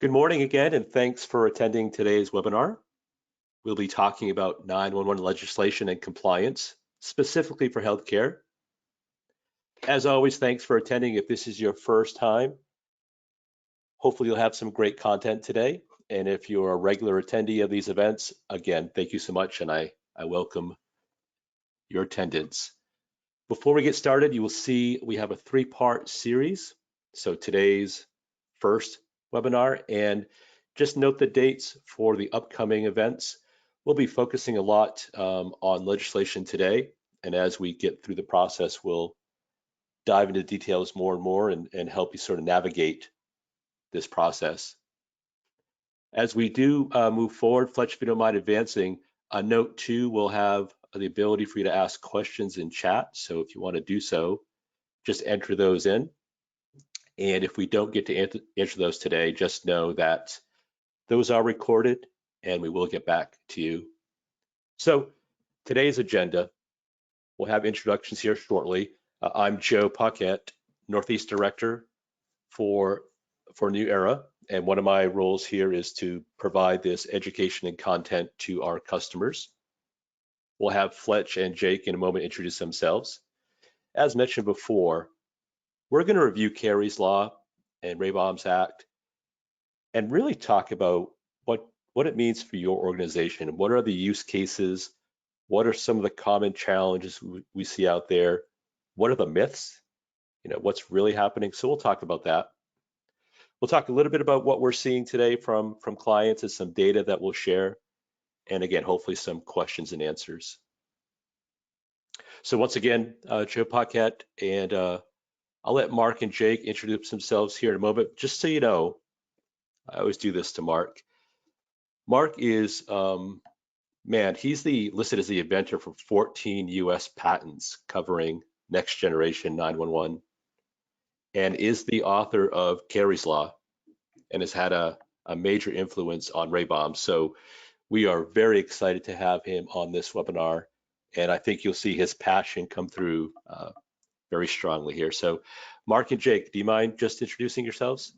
Good morning again, and thanks for attending today's webinar. We'll be talking about 911 legislation and compliance, specifically for healthcare. As always, thanks for attending. If this is your first time, hopefully you'll have some great content today. And if you're a regular attendee of these events, again, thank you so much, and I welcome your attendance. Before we get started, you will see we have a three-part series. So today's first webinar, and just note the dates for the upcoming events. We'll be focusing a lot on legislation today, and as we get through the process, we'll dive into details more and more and help you sort of navigate this process. As we do move forward, Fletch, if you don't mind advancing, note two, we'll have the ability for you to ask questions in chat. So if you want to do so, just enter those in. And if we don't get to answer those today, just know that those are recorded and we will get back to you. So today's agenda, we'll have introductions here shortly. I'm Joe Paquette, Northeast Director for New Era. And one of my roles here is to provide this education and content to our customers. We'll have Fletch and Jake in a moment introduce themselves. As mentioned before, we're going to review Kerrys Law and BAUM's Act and really talk about what it means for your organization. What are the use cases? What are some of the common challenges we see out there? What are the myths? What's really happening? So we'll talk about that. We'll talk a little bit about what we're seeing today from clients and some data that we'll share. And again, hopefully some questions and answers. So once again, Joe Paquette, and I'll let Mark and Jake introduce themselves here in a moment. Just so you know, I always do this to Mark. Mark is, he's listed as the inventor for 14 US patents covering next generation 911, and is the author of Kerrys Law, and has had a major influence on BAUM. So we are very excited to have him on this webinar, and I think you'll see his passion come through very strongly here. So Mark and Jake, do you mind just introducing yourselves?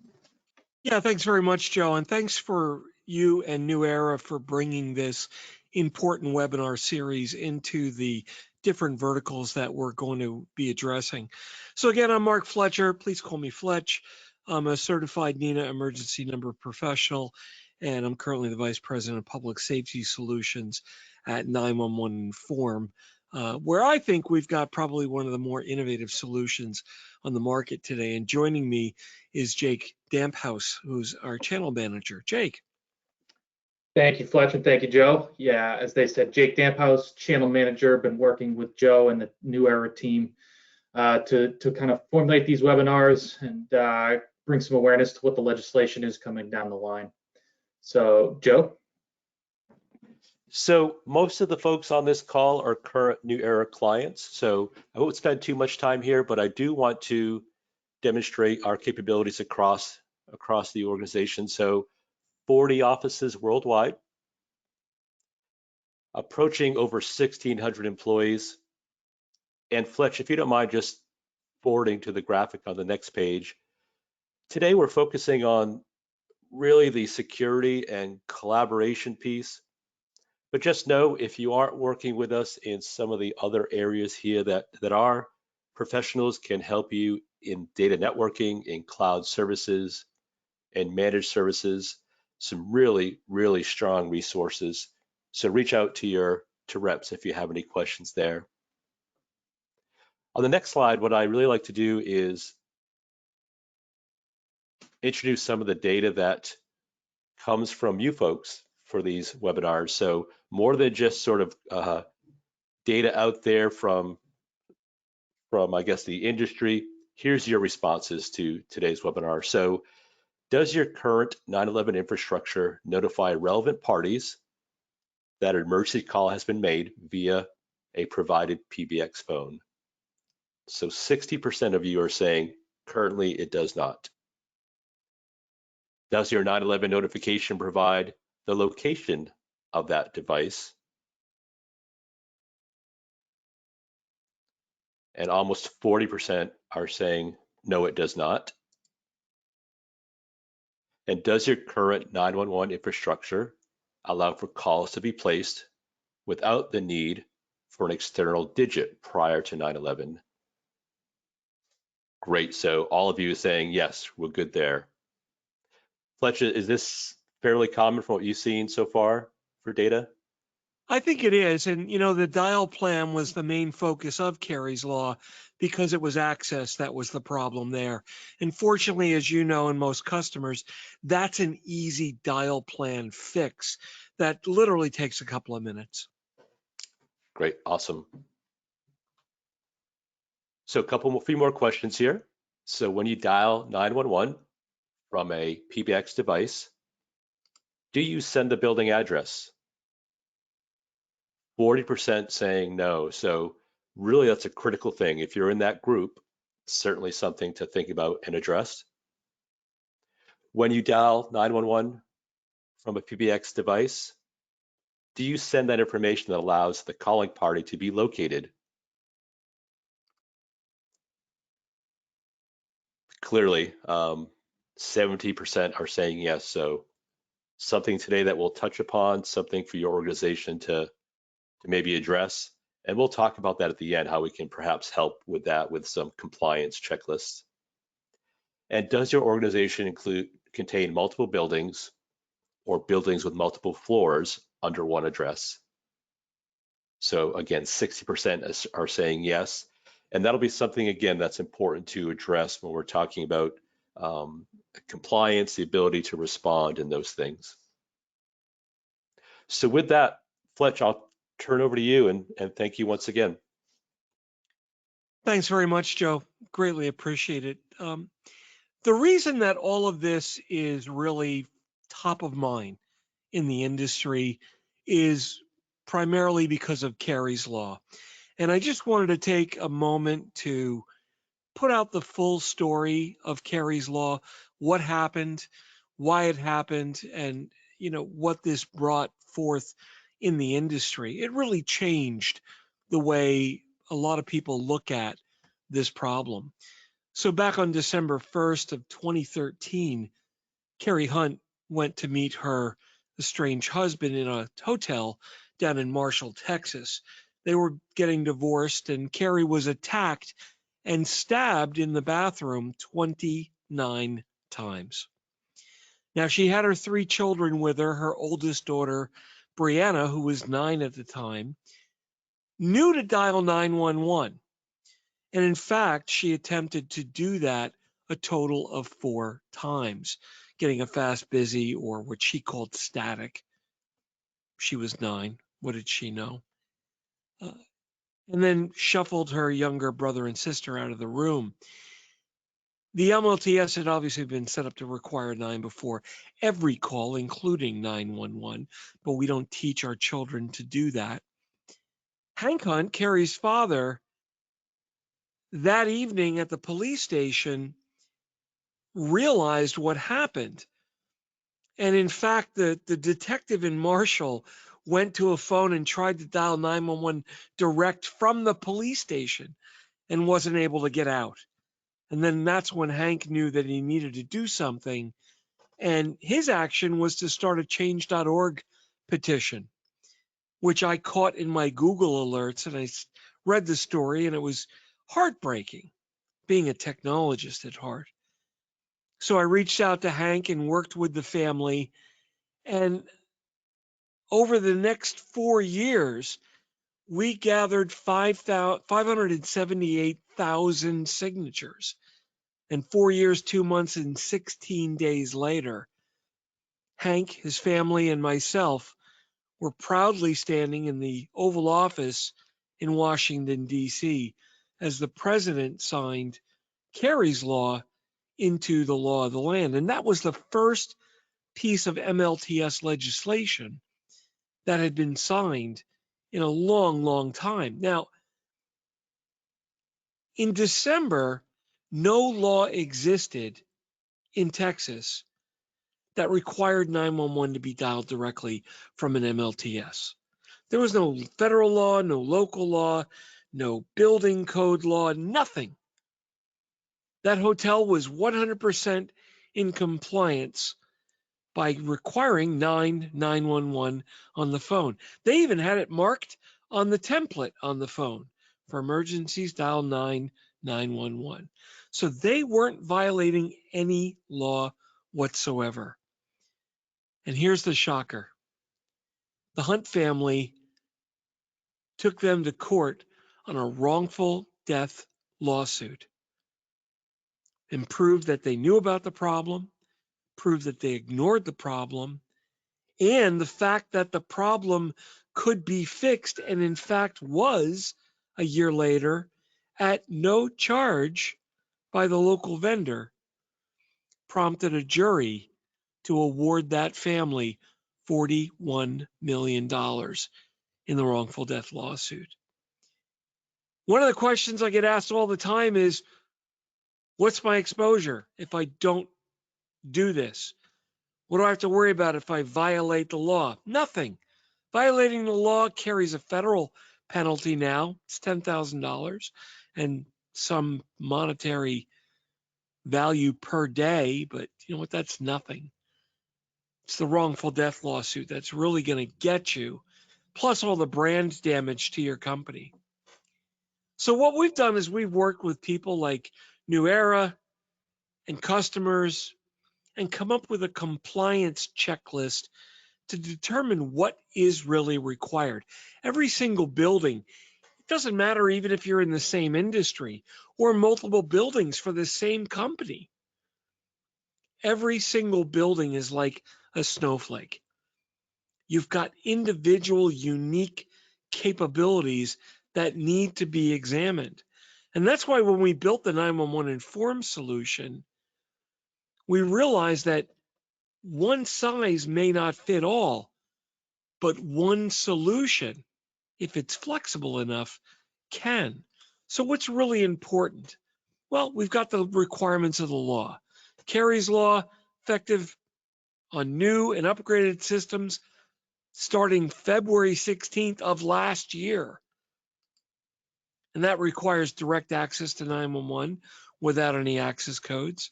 Yeah, thanks very much, Joe, and thanks for you and New Era for bringing this important webinar series into the different verticals that we're going to be addressing. So again, I'm Mark Fletcher. Please call me Fletch. I'm a certified NENA emergency number professional, and I'm currently the Vice President of Public Safety Solutions at 911 Inform, where I think we've got probably one of the more innovative solutions on the market today. And joining me is Jake Damphouse, who's our channel manager. Jake. Thank you, Fletch, and thank you, Joe. Yeah, as they said, Jake Damphouse, channel manager, been working with Joe and the New Era team to kind of formulate these webinars and bring some awareness to what the legislation is coming down the line. So, Joe? So most of the folks on this call are current New Era clients, so I won't spend too much time here, but I do want to demonstrate our capabilities across the organization. So 40 offices worldwide, approaching over 1,600 employees. And Fletch, if you don't mind just forwarding to the graphic on the next page. Today we're focusing on really the security and collaboration piece. But just know, if you aren't working with us in some of the other areas here that our professionals can help you in data networking, in cloud services, and managed services, some really, really strong resources. So reach out to reps if you have any questions there. On the next slide, what I really like to do is introduce some of the data that comes from you folks for these webinars. So more than just sort of data out there from I guess the industry, here's your responses to today's webinar. So does your current 911 infrastructure notify relevant parties that an emergency call has been made via a provided PBX phone? So 60% of you are saying currently it does not. Does your 911 notification provide the location of that device? And almost 40% are saying no, it does not. And does your current 911 infrastructure allow for calls to be placed without the need for an external digit prior to 9/11? Great. So all of you are saying, yes, we're good there. Fletcher, is this fairly common from what you've seen so far for data? I think it is. And, the dial plan was the main focus of Kerrys Law because it was access that was the problem there. And fortunately, as you know, and most customers, that's an easy dial plan fix that literally takes a couple of minutes. Great. Awesome. So few more questions here. So when you dial 911 from a PBX device, do you send the building address? 40% saying no. So really that's a critical thing. If you're in that group, certainly something to think about and address. When you dial 911 from a PBX device, do you send that information that allows the calling party to be located? Clearly, 70% are saying yes. So something today that we'll touch upon, something for your organization to maybe address. And we'll talk about that at the end, how we can perhaps help with that with some compliance checklists. And does your organization contain multiple buildings or buildings with multiple floors under one address? So again, 60% are saying yes. And that'll be something, again, that's important to address when we're talking about compliance, the ability to respond and those things. So with that, Fletch, I'll turn over to you and thank you once again. Thanks very much, Joe. Greatly appreciate it. The reason that all of this is really top of mind in the industry is primarily because of Kerrys Law. And I just wanted to take a moment to put out the full story of Kerrys Law, what happened, why it happened, and what this brought forth in the industry. It really changed the way a lot of people look at this problem. So back on December 1st of 2013, Carrie Hunt went to meet her estranged husband in a hotel down in Marshall, Texas. They were getting divorced, and Carrie was attacked and stabbed in the bathroom 29 times. Now, she had her 3 children with her. Her oldest daughter, Brianna, who was 9 at the time, knew to dial 911. And in fact, she attempted to do that a total of 4 times, getting a fast busy, or what she called static. She was 9. What did she know? And then shuffled her younger brother and sister out of the room. The MLTS had obviously been set up to require 9 before every call, including 911, but we don't teach our children to do that. Hank Hunt, Carrie's father, that evening at the police station, realized what happened. And in fact, the detective in Marshall went to a phone and tried to dial 911 direct from the police station and wasn't able to get out. And then that's when Hank knew that he needed to do something. And his action was to start a change.org petition, which I caught in my Google alerts. And I read the story, and it was heartbreaking, being a technologist at heart. So I reached out to Hank and worked with the family. And over the next 4 years, we gathered 578,000 signatures. And 4 years, 2 months, and 16 days later, Hank, his family, and myself were proudly standing in the Oval Office in Washington, D.C., as the president signed Kerrys Law into the law of the land. And that was the first piece of MLTS legislation that had been signed in a long, long time. Now, in December, no law existed in Texas that required 911 to be dialed directly from an MLTS. There was no federal law, no local law, no building code law, nothing. That hotel was 100% in compliance by requiring 911 on the phone. They even had it marked on the template on the phone. For emergencies, dial 911. So they weren't violating any law whatsoever. And here's the shocker. The Hunt family took them to court on a wrongful death lawsuit and proved that they knew about the problem, proved that they ignored the problem, and the fact that the problem could be fixed, and in fact was a year later at no charge by the local vendor, prompted a jury to award that family $41 million in the wrongful death lawsuit. One of the questions I get asked all the time is, what's my exposure if I don't do this? What do I have to worry about if I violate the law? Nothing. Violating the law carries a federal penalty now. It's $10,000 and some monetary value per day, but you know what? That's nothing. It's the wrongful death lawsuit that's really going to get you, plus all the brand damage to your company. So what we've done is we've worked with people like New Era and customers and come up with a compliance checklist to determine what is really required. Every single building, it doesn't matter even if you're in the same industry or multiple buildings for the same company. Every single building is like a snowflake. You've got individual, unique capabilities that need to be examined. And that's why when we built the 911 Inform solution, we realized that one size may not fit all, but one solution, if it's flexible enough, can. So what's really important? Well, we've got the requirements of the law. Kerrys Law, effective on new and upgraded systems starting February 16th of last year. And that requires direct access to 911 without any access codes.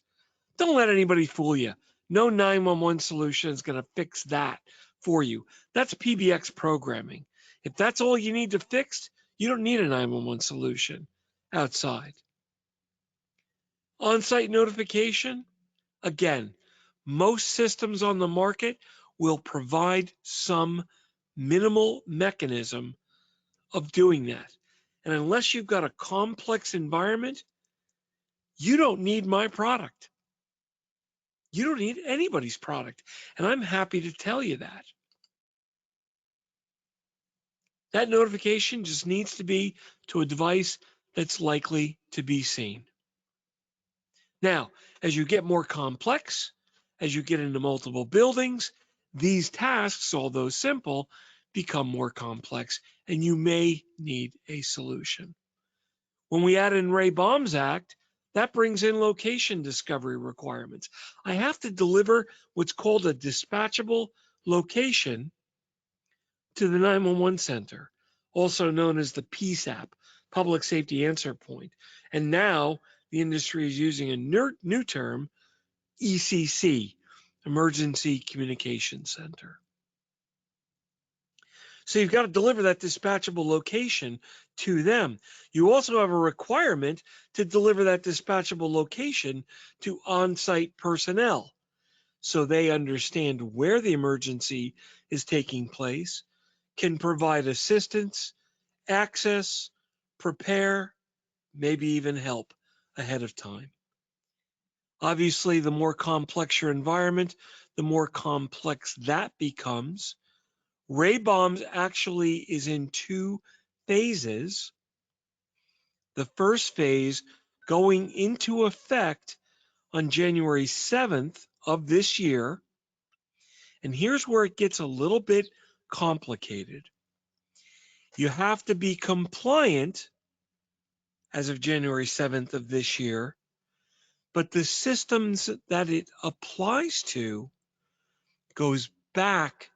Don't let anybody fool you. No 911 solution is going to fix that for you. That's PBX programming. If that's all you need to fix, you don't need a 911 solution outside. On-site notification, again, most systems on the market will provide some minimal mechanism of doing that. And unless you've got a complex environment, you don't need my product. You don't need anybody's product. And I'm happy to tell you that. That notification just needs to be to a device that's likely to be seen. Now, as you get more complex, as you get into multiple buildings, these tasks, although simple, become more complex, and you may need a solution. When we add in BAUM's Act, that brings in location discovery requirements. I have to deliver what's called a dispatchable location to the 911 center, also known as the PSAP, Public Safety Answer Point. And now the industry is using a new term, ECC, Emergency Communication Center. So you've got to deliver that dispatchable location to them. You also have a requirement to deliver that dispatchable location to on-site personnel so they understand where the emergency is taking place, can provide assistance, access, prepare, maybe even help ahead of time. Obviously, the more complex your environment, the more complex that becomes. BAUM actually is in two phases. The first phase going into effect on January 7th of this year. And here's where it gets a little bit complicated. You have to be compliant as of January 7th of this year, but the systems that it applies to goes back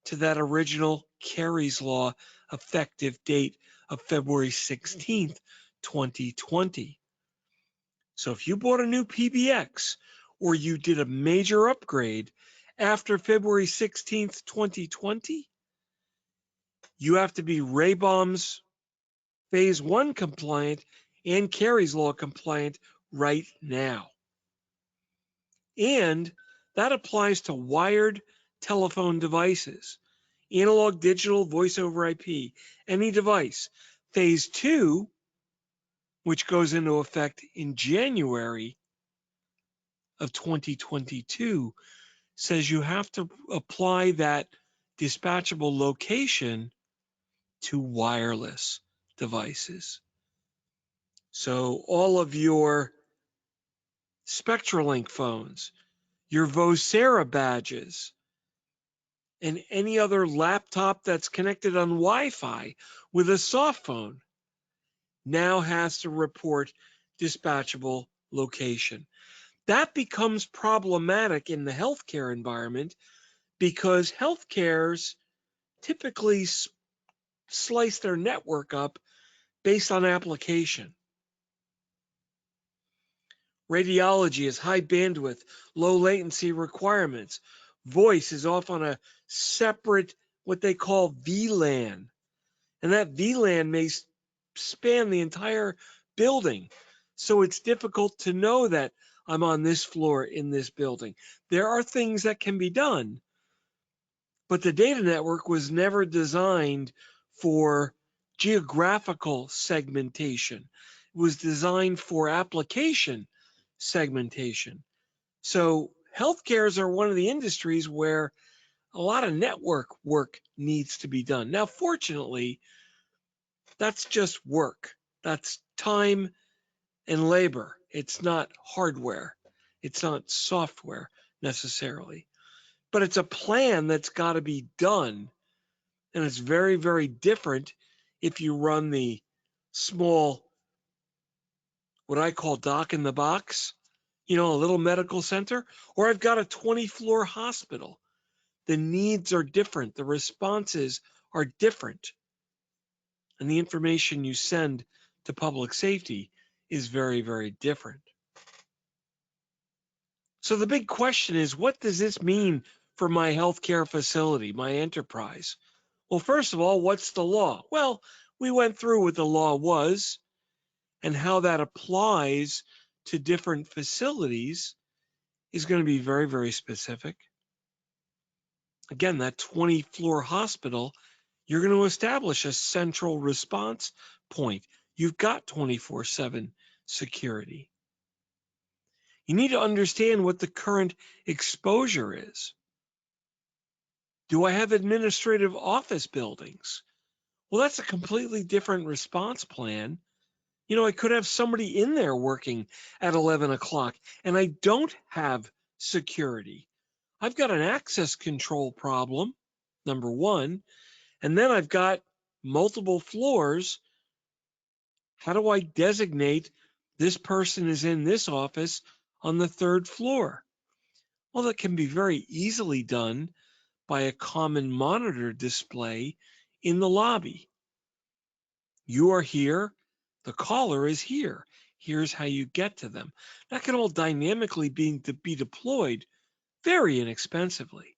to that original Kerrys Law effective date of February 16th, 2020. So if you bought a new PBX or you did a major upgrade after February 16th, 2020, you have to be BAUM's Phase 1 compliant and Kerrys Law compliant right now. And that applies to wired telephone devices, analog, digital, voice over IP, any device. Phase 2, which goes into effect in January of 2022, says you have to apply that dispatchable location to wireless devices. So all of your SpectraLink phones, your Vocera badges, and any other laptop that's connected on Wi-Fi with a soft phone now has to report dispatchable location. That becomes problematic in the healthcare environment because healthcares typically slice their network up based on application. Radiology is high bandwidth, low latency requirements. Voice is off on a separate, what they call VLAN. And that VLAN may span the entire building. So it's difficult to know that I'm on this floor in this building. There are things that can be done, but the data network was never designed for geographical segmentation. It was designed for application segmentation. So healthcares are one of the industries where a lot of network work needs to be done. Now, fortunately, that's just work. That's time and labor. It's not hardware. It's not software necessarily. But it's a plan that's got to be done. And it's very, very different if you run the small, what I call doc in the box, a little medical center, or I've got a 20-floor hospital. The needs are different. The responses are different. And the information you send to public safety is very, very different. So the big question is, what does this mean for my healthcare facility, my enterprise? Well, first of all, what's the law? Well, we went through what the law was and how that applies to different facilities is going to be very, very specific. Again, that 20-floor hospital, you're going to establish a central response point. You've got 24/7 security. You need to understand what the current exposure is. Do I have administrative office buildings? Well, that's a completely different response plan. I could have somebody in there working at 11 o'clock and I don't have security. I've got an access control problem, number one, and then I've got multiple floors. How do I designate this person is in this office on the 3rd floor? Well, that can be very easily done by a common monitor display in the lobby. You are here, the caller is here. Here's how you get to them. That can all dynamically be deployed very inexpensively.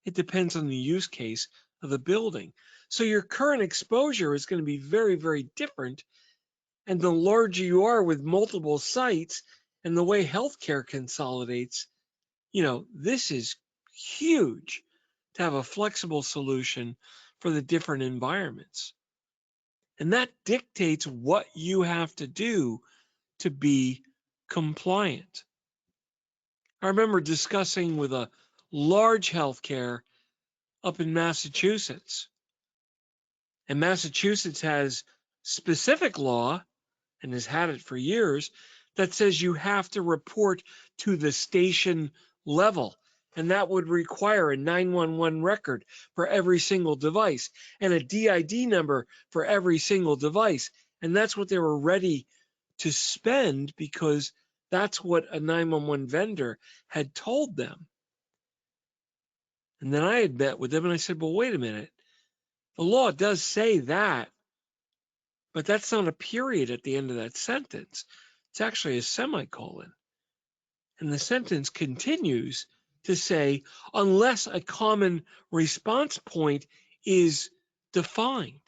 It depends on the use case of the building. So your current exposure is going to be very, very different. And the larger you are with multiple sites and the way healthcare consolidates, this is huge to have a flexible solution for the different environments. And that dictates what you have to do to be compliant. I remember discussing with a large healthcare up in Massachusetts. And Massachusetts has specific law, and has had it for years, that says you have to report to the station level. And that would require a 911 record for every single device and a DID number for every single device. And that's what they were ready to spend because that's what a 911 vendor had told them. And then I had met with them and I said, well, wait a minute. The law does say that, but that's not a period at the end of that sentence. It's actually a semicolon. And the sentence continues to say, unless a common response point is defined,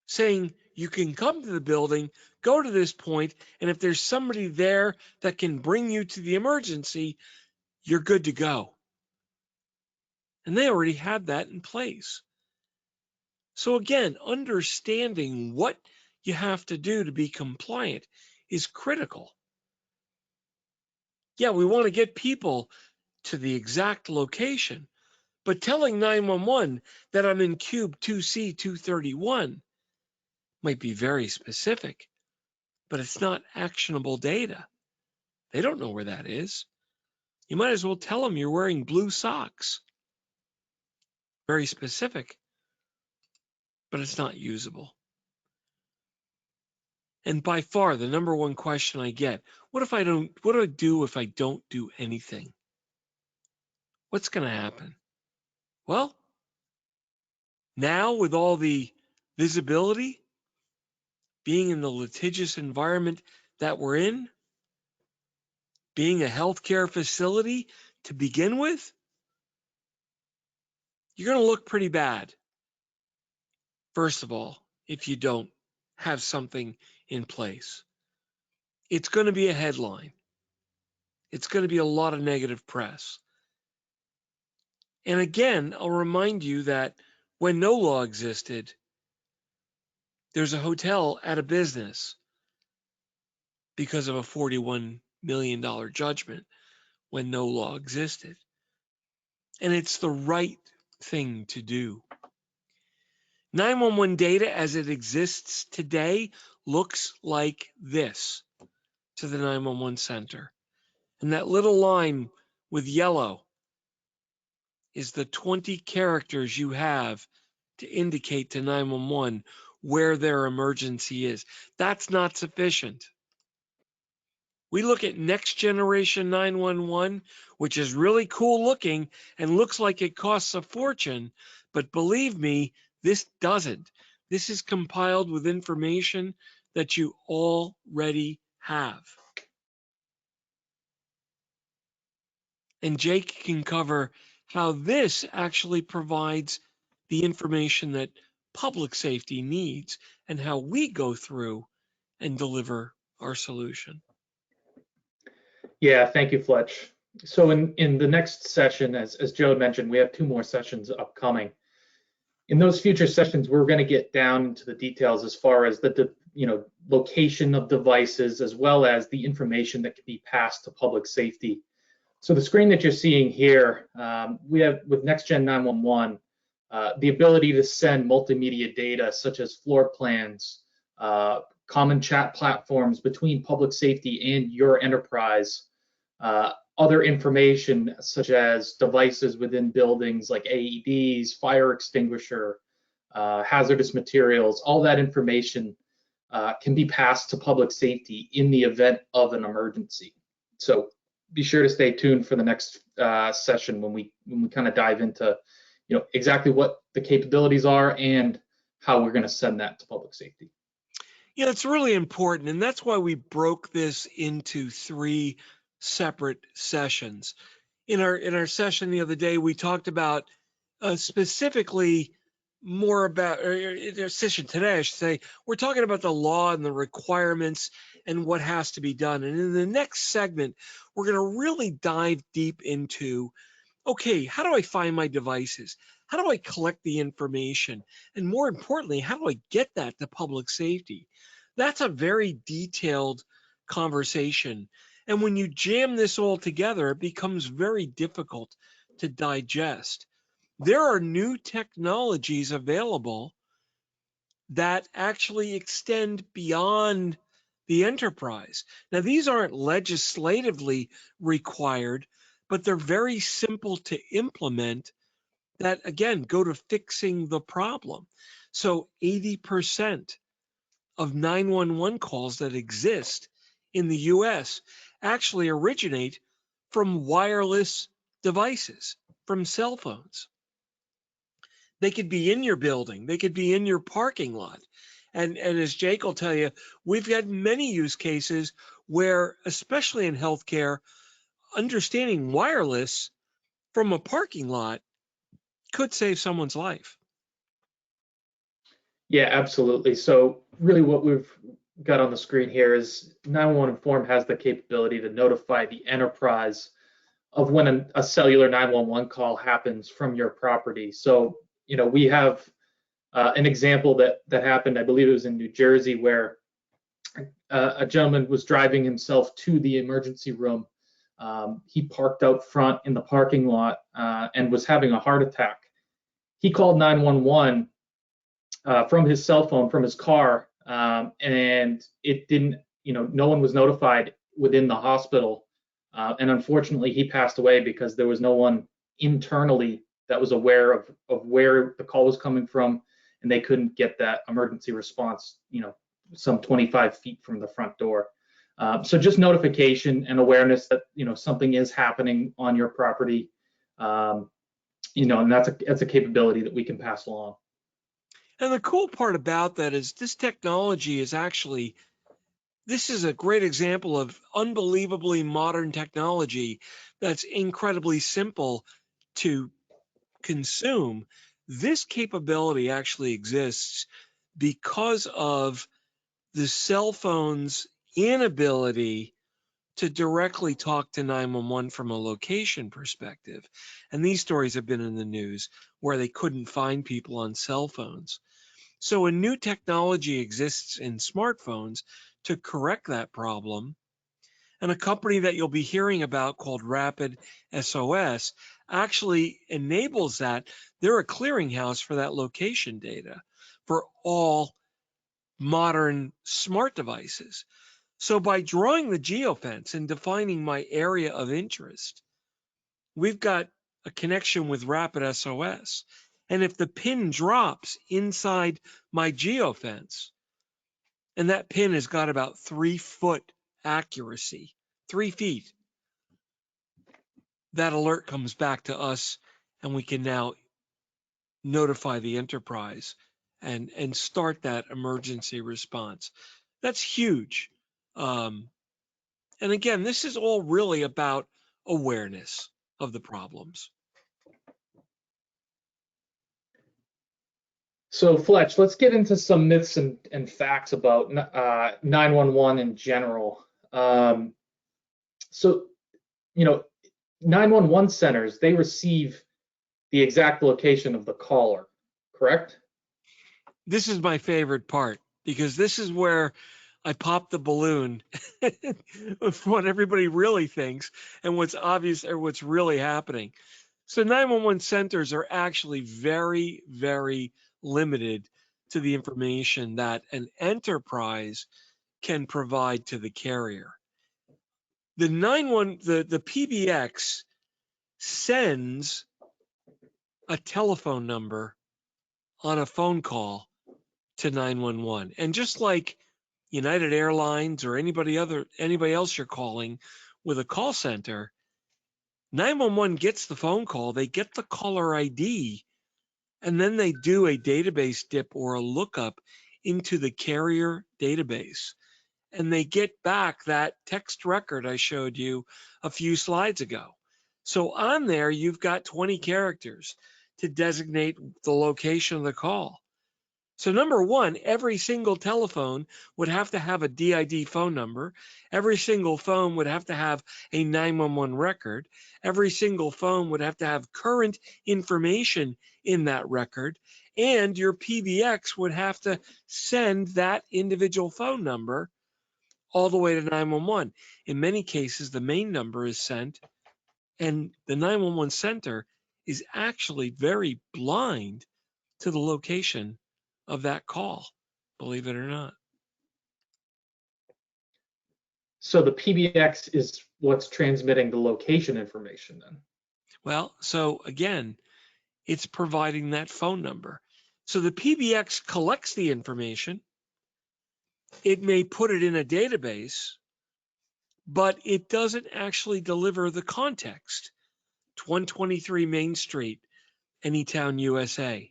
saying you can come to the building, go to this point, and if there's somebody there that can bring you to the emergency, you're good to go. And they already had that in place. So again, understanding what you have to do to be compliant is critical. Yeah, we want to get people to the exact location, but telling 911 that I'm in cube 2C 231 might be very specific, but it's not actionable data. They don't know where that is. You might as well tell them you're wearing blue socks. Very specific, but it's not usable. And by far, the number one question I get, what do I do if I don't do anything? What's going to happen? Well, now with all the visibility, being in the litigious environment that we're in, being a healthcare facility to begin with, you're going to look pretty bad. First of all, if you don't have something in place, it's going to be a headline. It's going to be a lot of negative press. And again, I'll remind you that when no law existed, there's a hotel out of business because of a $41 million judgment when no law existed. And it's the right thing to do. 911 data as it exists today looks like this to the 911 center. And that little line with yellow is the 20 characters you have to indicate to 911 where their emergency is. That's not sufficient. We look at next generation 911, which is really cool looking and looks like it costs a fortune, but believe me, this doesn't. This is compiled with information that you already have. And Jake can cover how this actually provides the information that public safety needs and how we go through and deliver our solution. Yeah, thank you, Fletch. So in the next session, as Joe mentioned, we have 2 more sessions upcoming. In those future sessions, we're going to get down into the details as far as the location of devices, as well as the information that can be passed to public safety. So the screen that you're seeing here, we have with NextGen 911, the ability to send multimedia data such as floor plans, common chat platforms between public safety and your enterprise, other information such as devices within buildings like AEDs, fire extinguisher, hazardous materials. All that information can be passed to public safety in the event of an emergency. So be sure to stay tuned for the next session when we kind of dive into exactly what the capabilities are and how we're going to send that to public safety. Yeah, it's really important, and that's why we broke this into 3 separate sessions. In our session the other day, we talked about specifically more about, or in our session today, I should say, we're talking about the law and the requirements and what has to be done. And in the next segment, we're going to really dive deep into, okay, how do I find my devices? How do I collect the information? And more importantly, how do I get that to public safety? That's a very detailed conversation. And when you jam this all together, it becomes very difficult to digest. There are new technologies available that actually extend beyond the enterprise. Now, these aren't legislatively required, but they're very simple to implement that, again, go to fixing the problem. So 80% of 911 calls that exist in the US actually originate from wireless devices, from cell phones. They could be in your building, they could be in your parking lot. And as Jake will tell you, we've got many use cases where, especially in healthcare, understanding wireless from a parking lot could save someone's life. Yeah, absolutely. So really what we've got on the screen here is 911 Inform has the capability to notify the enterprise of when a cellular 911 call happens from your property. So, we have an example that happened, I believe it was in New Jersey, where a gentleman was driving himself to the emergency room. He parked out front in the parking lot and was having a heart attack. He called 911 from his cell phone, from his car, and it didn't, no one was notified within the hospital. And unfortunately, he passed away because there was no one internally that was aware of where the call was coming from, and they couldn't get that emergency response, some 25 feet from the front door. So just notification and awareness that, something is happening on your property, and that's a capability that we can pass along. And the cool part about that is this technology is this is a great example of unbelievably modern technology that's incredibly simple to consume. This capability actually exists because of the cell phone's inability to directly talk to 911 from a location perspective. And these stories have been in the news where they couldn't find people on cell phones. So a new technology exists in smartphones to correct that problem. And a company that you'll be hearing about called Rapid SOS actually enables that. They're a clearinghouse for that location data for all modern smart devices. So by drawing the geofence and defining my area of interest, we've got a connection with Rapid SOS. And if the pin drops inside my geofence, and that pin has got about 3 foot accuracy, 3 feet, that alert comes back to us, and we can now notify the enterprise and start that emergency response. That's huge. And again, this is all really about awareness of the problems. So Fletch, let's get into some myths and facts about 911 in general. So, 911 centers, they receive the exact location of the caller, correct? This is my favorite part because this is where I pop the balloon of what everybody really thinks and what's obvious or what's really happening. So 911 centers are actually very, very limited to the information that an enterprise can provide to the carrier. The PBX sends a telephone number on a phone call to 911. And just like United Airlines or anybody else you're calling with a call center, 911 gets the phone call, they get the caller ID, and then they do a database dip or a lookup into the carrier database. And they get back that text record I showed you a few slides ago. So on there, you've got 20 characters to designate the location of the call. So number one, every single telephone would have to have a DID phone number. Every single phone would have to have a 911 record. Every single phone would have to have current information in that record. And your PBX would have to send that individual phone number all the way to 911. In many cases, the main number is sent, and the 911 center is actually very blind to the location of that call, believe it or not. So the PBX is what's transmitting the location information then? Well, so again, it's providing that phone number. So the PBX collects the information. It may put it in a database, but it doesn't actually deliver the context. 123 Main Street, Anytown, USA.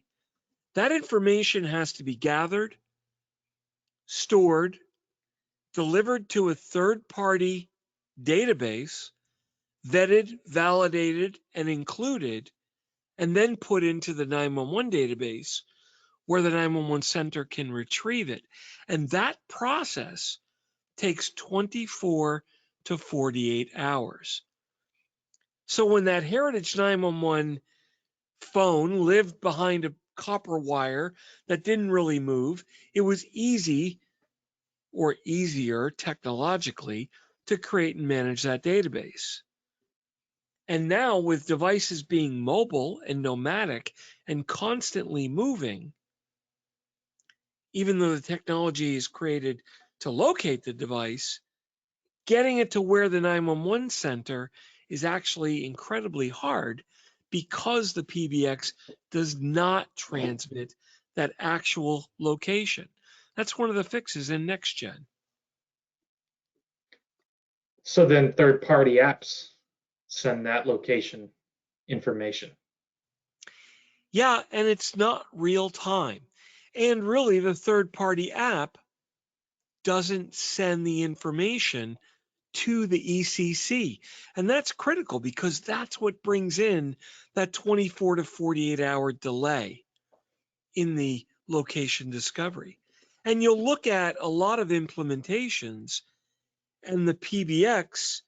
That information has to be gathered, stored, delivered to a third-party database vetted, validated, and included, and then put into the 911 database where the 911 center can retrieve it. And that process takes 24 to 48 hours. So when that Heritage 911 phone lived behind a copper wire that didn't really move, it was easy or easier technologically to create and manage that database. And now with devices being mobile and nomadic and constantly moving, even though the technology is created to locate the device, getting it to where the 911 center is actually incredibly hard because the PBX does not transmit that actual location. That's one of the fixes in NextGen. So then third-party apps send that location information. Yeah, and it's not real time. And really, the third-party app doesn't send the information to the ECC. And that's critical because that's what brings in that 24 to 48 hour delay in the location discovery. And you'll look at a lot of implementations and the PBX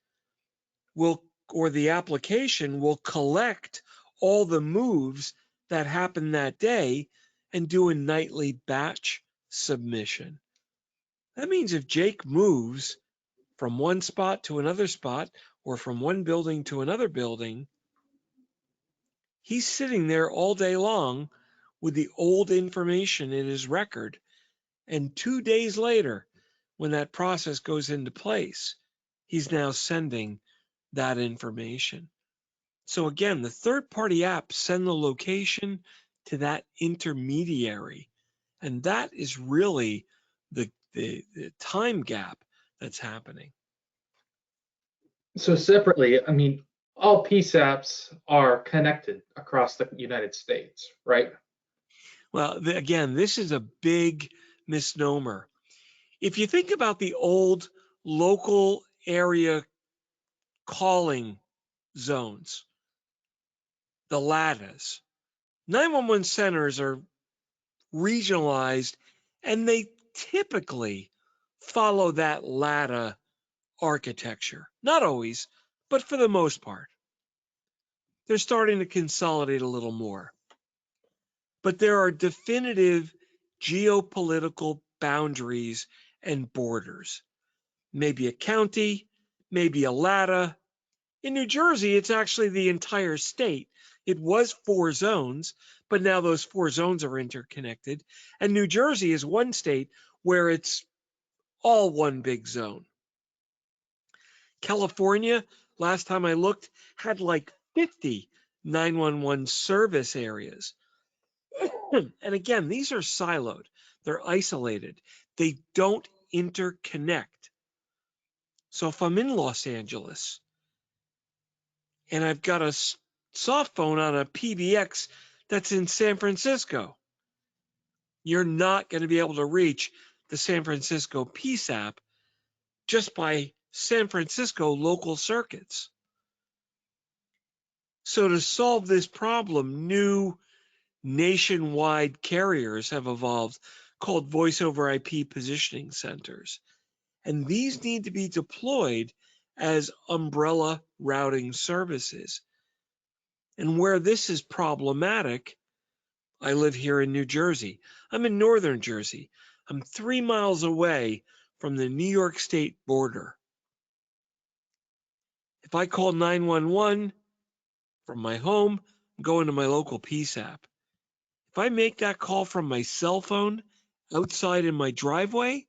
will, or the application will collect all the moves that happen that day and do a nightly batch submission. That means if Jake moves from one spot to another spot or from one building to another building, he's sitting there all day long with the old information in his record. And 2 days later, when that process goes into place, he's now sending that information. So again, the third-party apps send the location to that intermediary. And that is really the time gap that's happening. So separately, I mean, all PSAPs are connected across the United States, right? Well, again, this is a big misnomer. If you think about the old local area calling zones, the LATAs, 911 centers are regionalized and they typically follow that LATA architecture. Not always, but for the most part. They're starting to consolidate a little more. But there are definitive geopolitical boundaries and borders. Maybe a county, maybe a LATA. In New Jersey, it's actually the entire state. It was 4 zones, but now those 4 zones are interconnected. And New Jersey is one state where it's all one big zone. California, last time I looked, had like 50 911 service areas. And again, these are siloed. They're isolated. They don't interconnect. So if I'm in Los Angeles and I've got a soft phone on a PBX that's in San Francisco, you're not going to be able to reach the San Francisco PSAP just by San Francisco local circuits. So to solve this problem, new nationwide carriers have evolved called voice over IP positioning centers. And these need to be deployed as umbrella routing services. And where this is problematic, I live here in New Jersey. I'm in northern Jersey. I'm 3 miles away from the New York State border. If I call 911 from my home, I'm going to my local PSAP. If I make that call from my cell phone outside in my driveway,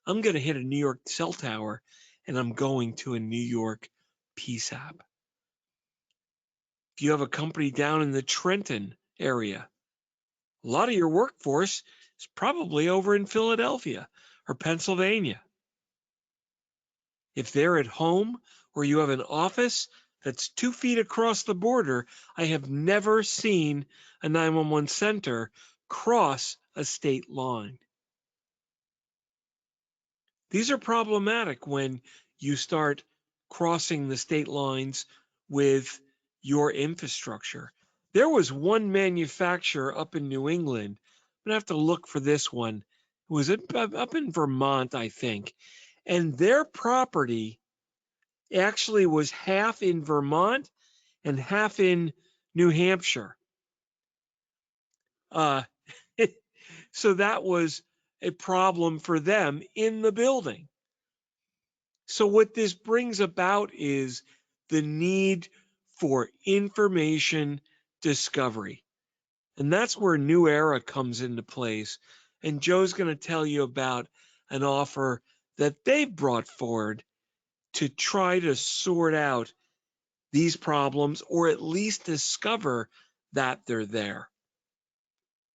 I'm going to hit a New York cell tower and I'm going to a New York PSAP. If you have a company down in the Trenton area, a lot of your workforce is probably over in Philadelphia or Pennsylvania. If they're at home or you have an office that's 2 feet across the border, I have never seen a 911 center cross a state line. These are problematic when you start crossing the state lines with your infrastructure. There was one manufacturer up in New England. I'm gonna have to look for this one. It was up in Vermont, I think. And their property actually was half in Vermont and half in New Hampshire. So that was a problem for them in the building. So what this brings about is the need for information discovery. And that's where New Era comes into place. And Joe's going to tell you about an offer that they've brought forward to try to sort out these problems, or at least discover that they're there.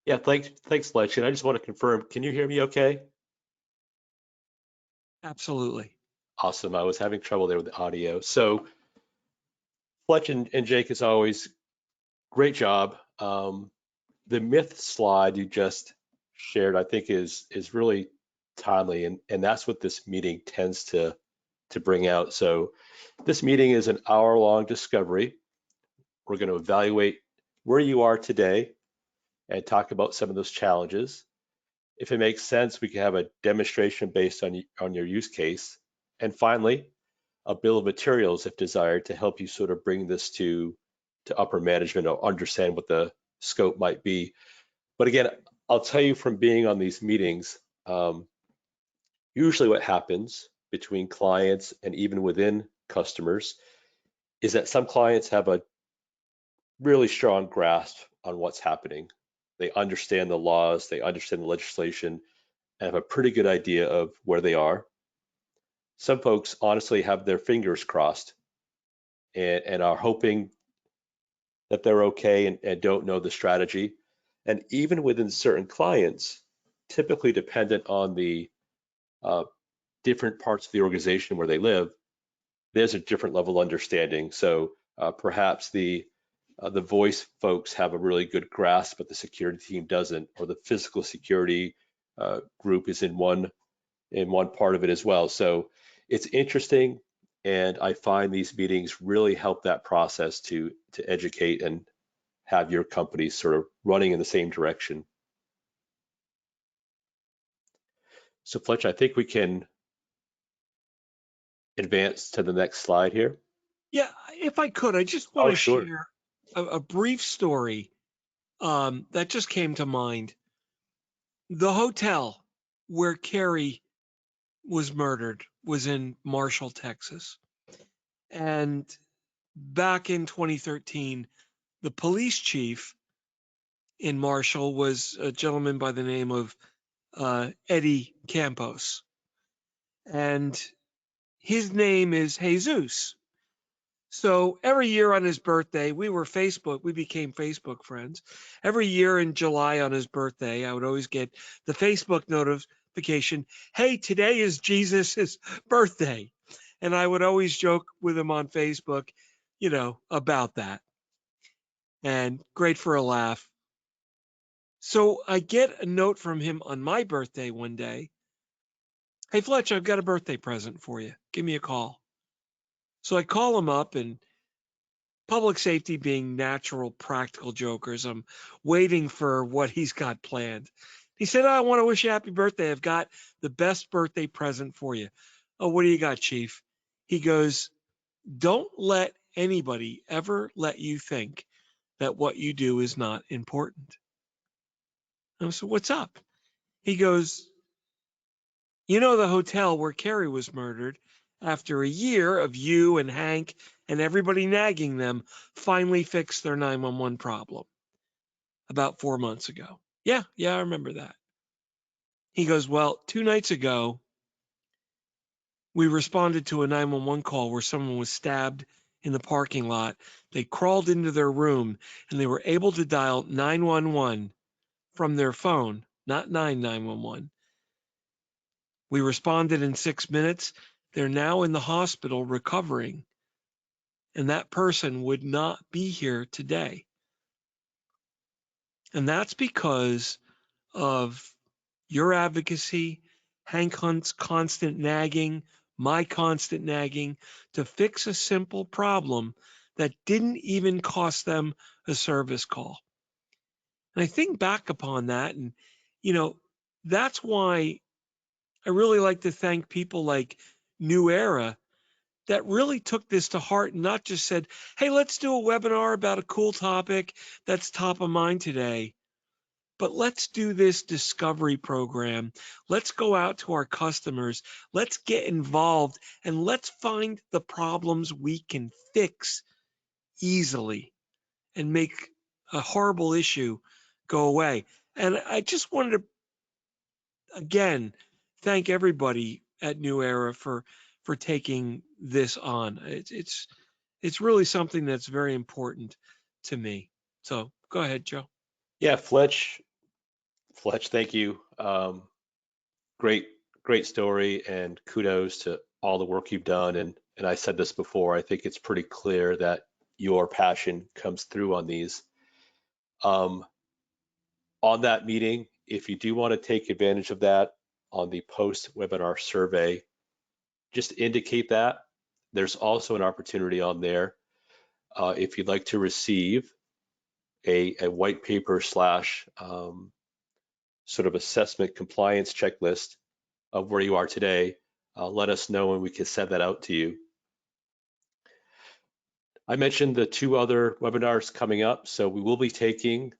Yeah, thanks, Fletch. And I just want to confirm, can you hear me okay? Absolutely. Awesome. I was having trouble there with the audio. So Fletch and Jake, as always, great job. The myth slide you just shared, I think is really timely, and that's what this meeting tends to bring out. So this meeting is an hour-long discovery. We're going to evaluate where you are today and talk about some of those challenges. If it makes sense, we can have a demonstration based on your use case. And finally, a bill of materials if desired to help you sort of bring this to upper management or understand what the scope might be. But again, I'll tell you from being on these meetings, usually what happens between clients and even within customers is that some clients have a really strong grasp on what's happening. They understand the laws, they understand the legislation, and have a pretty good idea of where they are. Some folks honestly have their fingers crossed and are hoping that they're okay and don't know the strategy. And even within certain clients, typically dependent on the different parts of the organization where they live, there's a different level of understanding. So perhaps the voice folks have a really good grasp, but the security team doesn't, or the physical security group is in one part of it as well. So it's interesting, and I find these meetings really help that process to educate and have your company sort of running in the same direction. So Fletch, I think we can advance to the next slide here. Yeah, if I could, I just want to Sure. share a brief story that just came to mind. The hotel where Kari was murdered was in Marshall, Texas. And back in 2013, the police chief in Marshall was a gentleman by the name of Eddie Campos. And his name is Jesus. So every year on his birthday, we became Facebook friends. Every year in July on his birthday, I would always get the Facebook notification, hey, today is Jesus's birthday. And I would always joke with him on Facebook, about that. And great for a laugh. So I get a note from him on my birthday one day. Hey, Fletch, I've got a birthday present for you. Give me a call. So I call him up, and public safety being natural, practical jokers, I'm waiting for what he's got planned. He said, I want to wish you happy birthday. I've got the best birthday present for you. Oh, what do you got, Chief? He goes, don't let anybody ever let you think that what you do is not important. I said, what's up? He goes, you know the hotel where Kari was murdered, after a year of you and Hank and everybody nagging them, finally fixed their 911 problem about 4 months ago. Yeah, I remember that. He goes, well, 2 nights ago, we responded to a 911 call where someone was stabbed in the parking lot. They crawled into their room and they were able to dial 911 from their phone, not 911. We responded in 6 minutes. They're now in the hospital recovering. And that person would not be here today. And that's because of your advocacy, Hank Hunt's constant nagging, my constant nagging to fix a simple problem that didn't even cost them a service call. And I think back upon that, and, you know, that's why I really like to thank people like New Era that really took this to heart and not just said, hey, let's do a webinar about a cool topic that's top of mind today, but let's do this discovery program. Let's go out to our customers. Let's get involved and let's find the problems we can fix easily and make a horrible issue go away. And I just wanted to, again, thank everybody at New Era for taking this on. It's really something that's very important to me. So go ahead, Joe. Yeah, Fletch, thank you. Great story, and kudos to all the work you've done. And I said this before, I think it's pretty clear that your passion comes through on these. On that meeting, if you do want to take advantage of that on the post-webinar survey, just indicate that. There's also an opportunity on there if you'd like to receive a white paper slash sort of assessment compliance checklist of where you are today. Let us know and we can send that out to you. I mentioned the 2 other webinars coming up, so we will be taking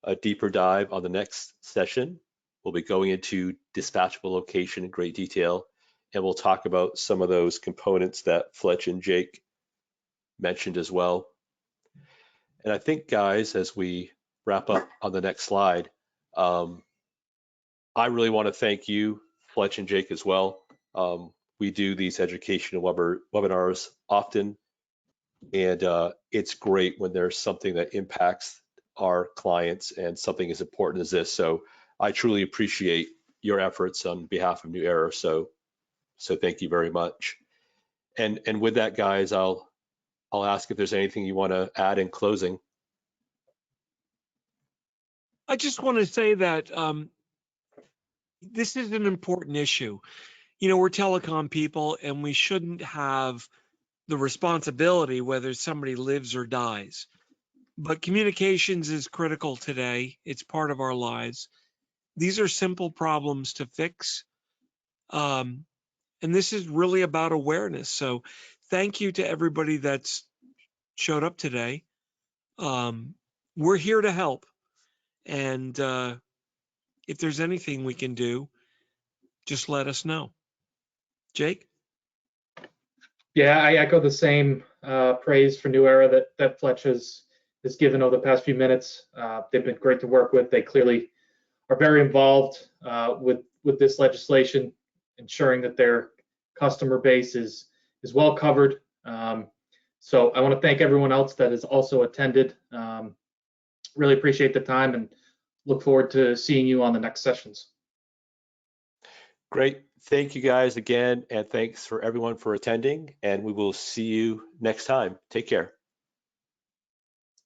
a deeper dive on the next session. We'll be going into dispatchable location in great detail, and we'll talk about some of those components that Fletch and Jake mentioned as well. And I think, guys, as we wrap up on the next slide, I really want to thank you, Fletch and Jake, as well. We do these educational webinars often, and it's great when there's something that impacts our clients and something as important as this. So I truly appreciate your efforts on behalf of New Era. So thank you very much. And with that, guys, I'll ask if there's anything you want to add in closing. I just want to say that this is an important issue. You know, we're telecom people and we shouldn't have the responsibility whether somebody lives or dies. But communications is critical today. It's part of our lives. These are simple problems to fix. And this is really about awareness. So thank you to everybody that's showed up today. We're here to help. And if there's anything we can do, just let us know. Jake? Yeah, I echo the same praise for New Era that Fletch has given over the past few minutes. They've been great to work with. They clearly are very involved with this legislation, ensuring that their customer base is well covered. So I want to thank everyone else that has also attended. Really appreciate the time and look forward to seeing you on the next sessions. Great. Thank you guys again, and thanks for everyone for attending, and we will see you next time. Take care.